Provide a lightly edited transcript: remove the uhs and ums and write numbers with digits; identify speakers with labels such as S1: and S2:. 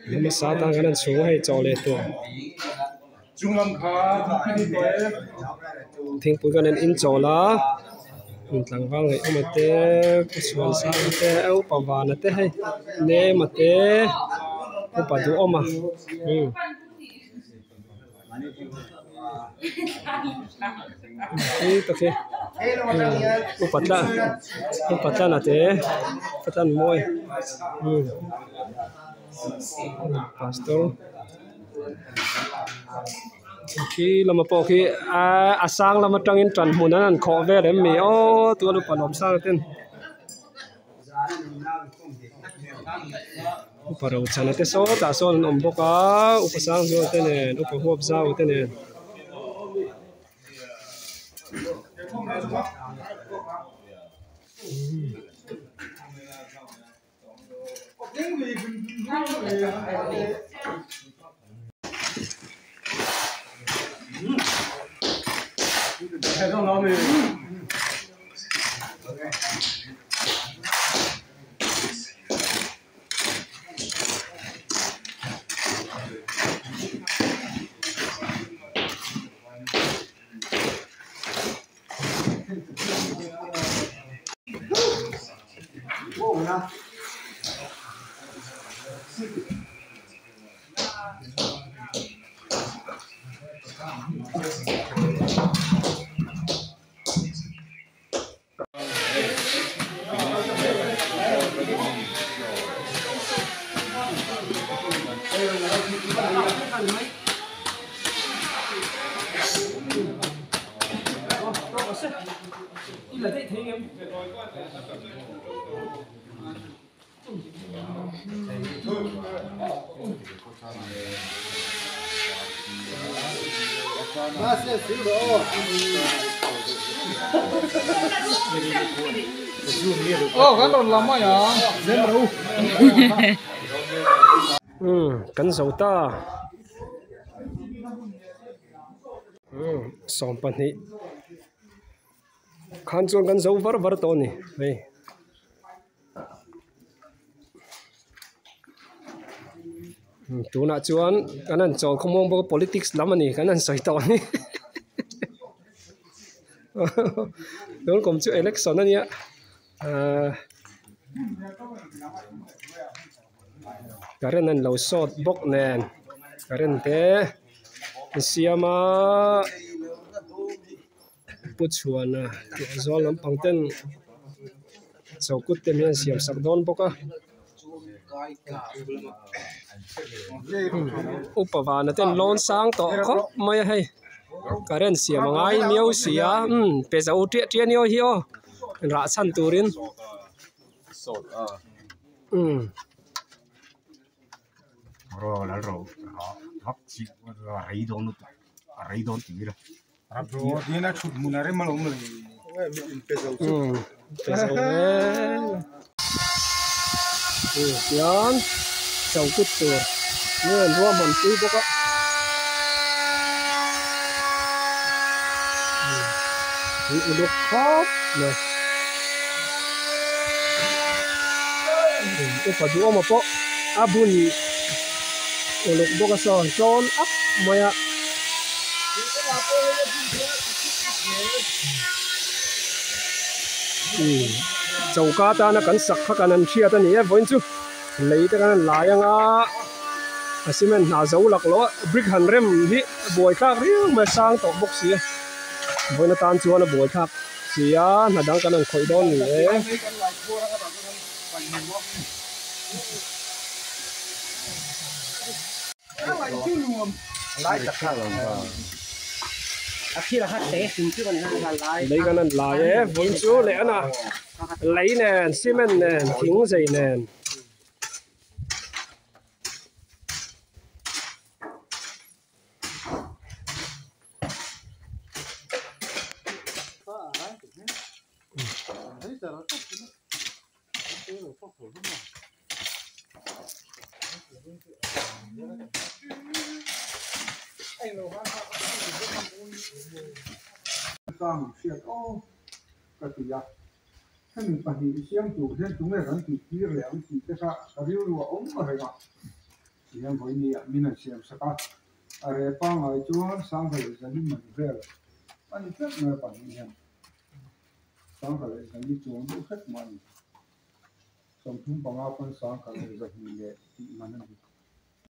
S1: nhưng mà sao tăng cái này xuống hay cho lên tuổi thỉnh bụi cái này in cho lá tăng vang ấy mà té xuân sang té áo bảo vàng té hay nè mà té cũng phải đủ mà ini toke upata na te patan moi pastor khi lama po khi asang lama tangin tran hunan kho ve dem mi o tu lu palom sang ten uparo chana te so ta so om boka upasang jo te ne upahuap zau te ne kan zo ta som pan hi khan chuan kan zo var to ni hei tuna chuan kanan chol khomong bo politics lamani kanan soi to ni don kom chu election ania karen an lo sot bok nen karen te siama puchuana zol lam pangten chokut te mian siam sakdon boka upavana ten lon sang to kho mai hai karen siam ngai miau sia pe za uti tianio hi o ra chan turin
S2: rồi là rồi họ hấp chị rấy đón tí rồi rồi đi na chụp muna đấy mà ông này
S1: yan chau kut tur nên rua mon tí bốc á lục khóc nè cái phải đua mà bốc abuni lục bốc cái son son up maya chầu cá ta nó cắn sặc khắc anh chia ta nhỉ vẫn chứ lấy ta cái lại à cement nào dấu lạc lỗ brick hành rem hi bồi khác riêng mà sang tổ bốc xía với nó tan chua nó bồi khác xía là đang cái này khởi đón nhỉ lấy cái này lại vẫn chứ lẽ nè lấy nè cement nè thính dày nè
S3: thân bản thì xem chủ trên chúng này vẫn thì kia lẻo thì cái sao cái điều là ống mà phải ngọ thì em với nhỉ mình là xem sao à rồi bao ngày chúa sáng phải là đi mình về anh rất là bản em sáng phải là đi chúa nó rất mạnh trong chúng bằng áo con sáng phải là mình để mình